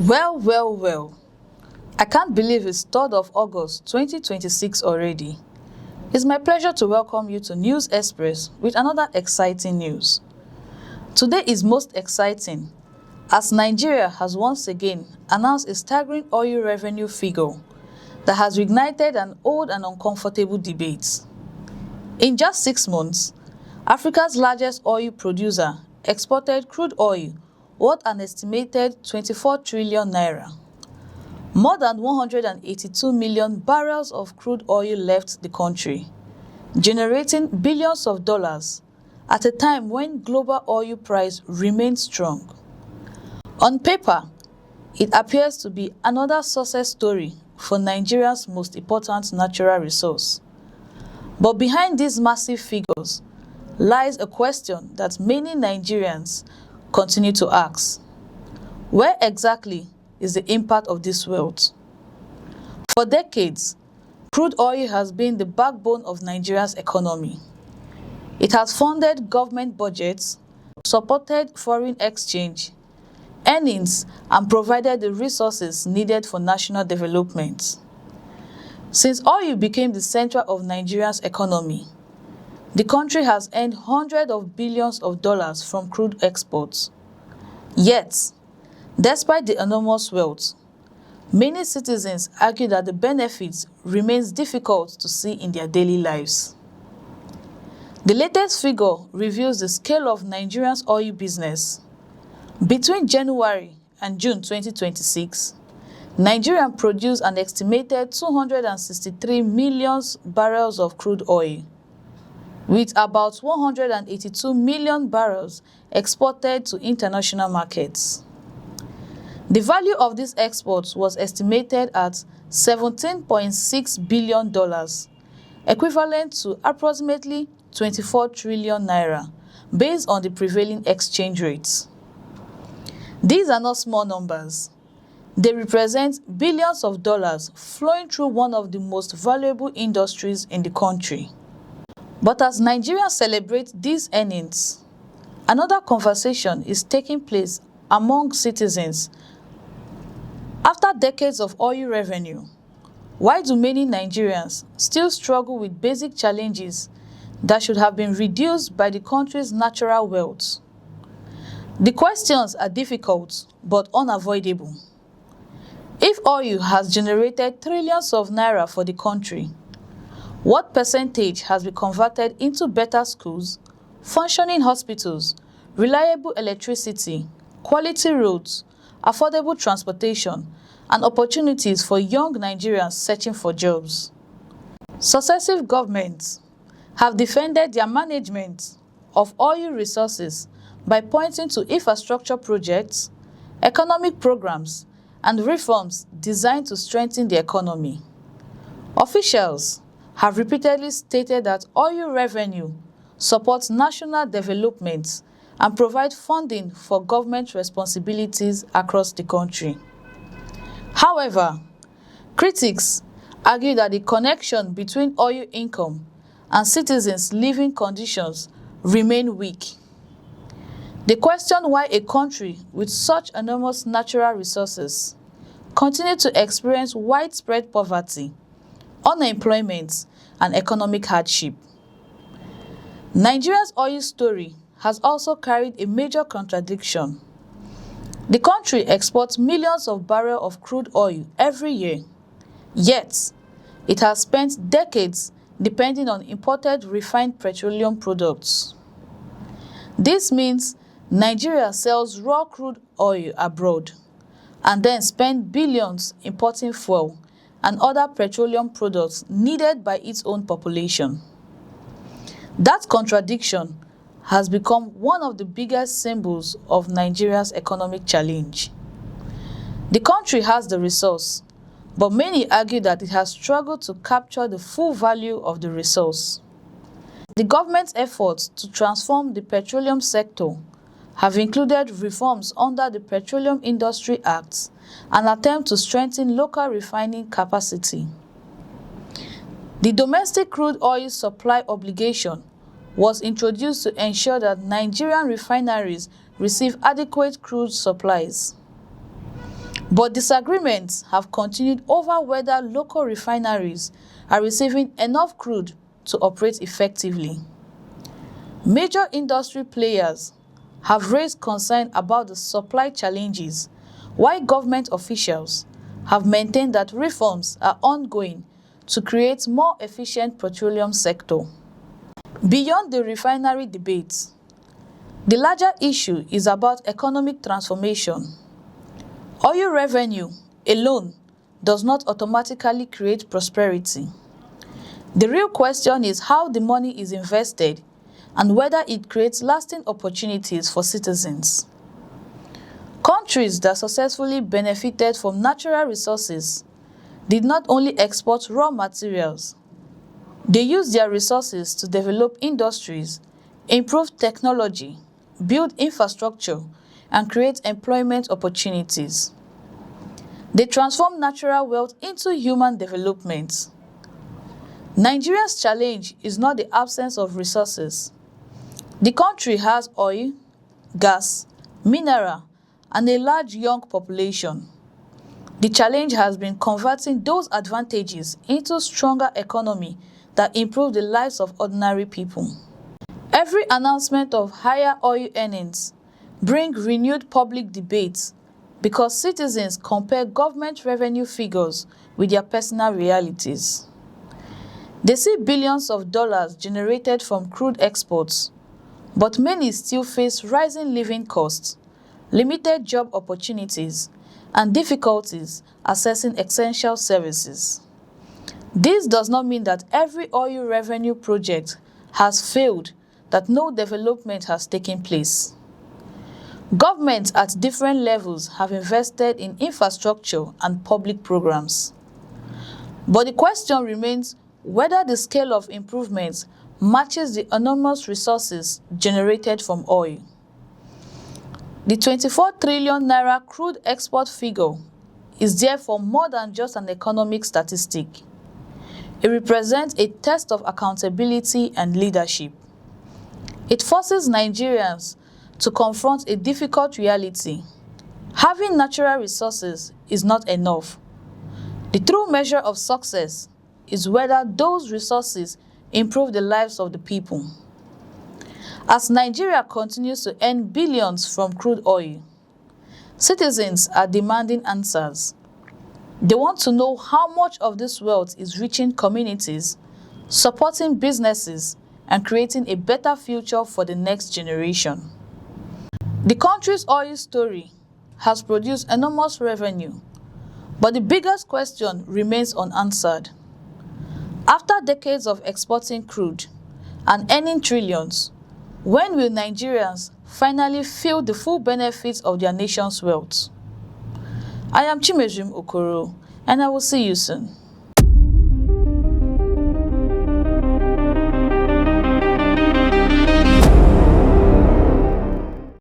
Well. I can't believe it's 3rd of August 2026 already. It's my pleasure to welcome you to News Express with another exciting news. Today is most exciting as Nigeria has once again announced a staggering oil revenue figure that has reignited an old and uncomfortable debate. In just 6 months, Africa's largest oil producer exported crude oil worth an estimated 24 trillion naira. More than 182 million barrels of crude oil left the country, generating billions of dollars at a time when global oil price remains strong. On paper, it appears to be another success story for Nigeria's most important natural resource. But behind these massive figures lies a question that many Nigerians continue to ask. Where exactly is the impact of this wealth? For decades, crude oil has been the backbone of Nigeria's economy. It has funded government budgets, supported foreign exchange, earnings, and provided the resources needed for national development. Since oil became the center of Nigeria's economy, the country has earned hundreds of billions of dollars from crude exports. Yet, despite the enormous wealth, many citizens argue that the benefits remains difficult to see in their daily lives. The latest figure reveals the scale of Nigeria's oil business. Between January and June 2026, Nigeria produced an estimated 263 million barrels of crude oil, with about 182 million barrels exported to international markets. The value of these exports was estimated at $17.6 billion, equivalent to approximately 24 trillion naira, based on the prevailing exchange rates. These are not small numbers. They represent billions of dollars flowing through one of the most valuable industries in the country. But as Nigerians celebrate these earnings, another conversation is taking place among citizens. After decades of oil revenue, why do many Nigerians still struggle with basic challenges that should have been reduced by the country's natural wealth? The questions are difficult but unavoidable. If oil has generated trillions of naira for the country, what percentage has been converted into better schools, functioning hospitals, reliable electricity, quality roads, affordable transportation, and opportunities for young Nigerians searching for jobs? Successive governments have defended their management of oil resources by pointing to infrastructure projects, economic programs, and reforms designed to strengthen the economy. Officials have repeatedly stated that oil revenue supports national development and provides funding for government responsibilities across the country. However, critics argue that the connection between oil income and citizens' living conditions remain weak. They question why a country with such enormous natural resources continues to experience widespread poverty, unemployment, and economic hardship. Nigeria's oil story has also carried a major contradiction. The country exports millions of barrels of crude oil every year, yet it has spent decades depending on imported refined petroleum products. This means Nigeria sells raw crude oil abroad and then spends billions importing fuel and other petroleum products needed by its own population. That contradiction has become one of the biggest symbols of Nigeria's economic challenge. The country has the resource, but many argue that it has struggled to capture the full value of the resource. The government's efforts to transform the petroleum sector have included reforms under the Petroleum Industry Act and attempts to strengthen local refining capacity. The domestic crude oil supply obligation was introduced to ensure that Nigerian refineries receive adequate crude supplies. But disagreements have continued over whether local refineries are receiving enough crude to operate effectively. Major industry players have raised concern about the supply challenges, while government officials have maintained that reforms are ongoing to create more efficient petroleum sector. Beyond the refinery debate, the larger issue is about economic transformation. Oil revenue alone does not automatically create prosperity. The real question is how the money is invested and whether it creates lasting opportunities for citizens. Countries that successfully benefited from natural resources did not only export raw materials, they used their resources to develop industries, improve technology, build infrastructure, and create employment opportunities. They transform natural wealth into human development. Nigeria's challenge is not the absence of resources. The country has oil, gas, mineral, and a large young population. The challenge has been converting those advantages into stronger economy that improve the lives of ordinary people. Every announcement of higher oil earnings brings renewed public debate because citizens compare government revenue figures with their personal realities. They see billions of dollars generated from crude exports, but many still face rising living costs, limited job opportunities, and difficulties accessing essential services. This does not mean that every oil revenue project has failed, that no development has taken place. Governments at different levels have invested in infrastructure and public programs. But the question remains whether the scale of improvements matches the enormous resources generated from oil. The 24 trillion naira crude export figure is therefore more than just an economic statistic. It represents a test of accountability and leadership. It forces Nigerians to confront a difficult reality. Having natural resources is not enough. The true measure of success is whether those resources improve the lives of the people. As Nigeria continues to earn billions from crude oil, citizens are demanding answers. They want to know how much of this wealth is reaching communities, supporting businesses, and creating a better future for the next generation. The country's oil story has produced enormous revenue, but the biggest question remains unanswered. After decades of exporting crude and earning trillions, when will Nigerians finally feel the full benefits of their nation's wealth? I am Chimejim Okoro, and I will see you soon.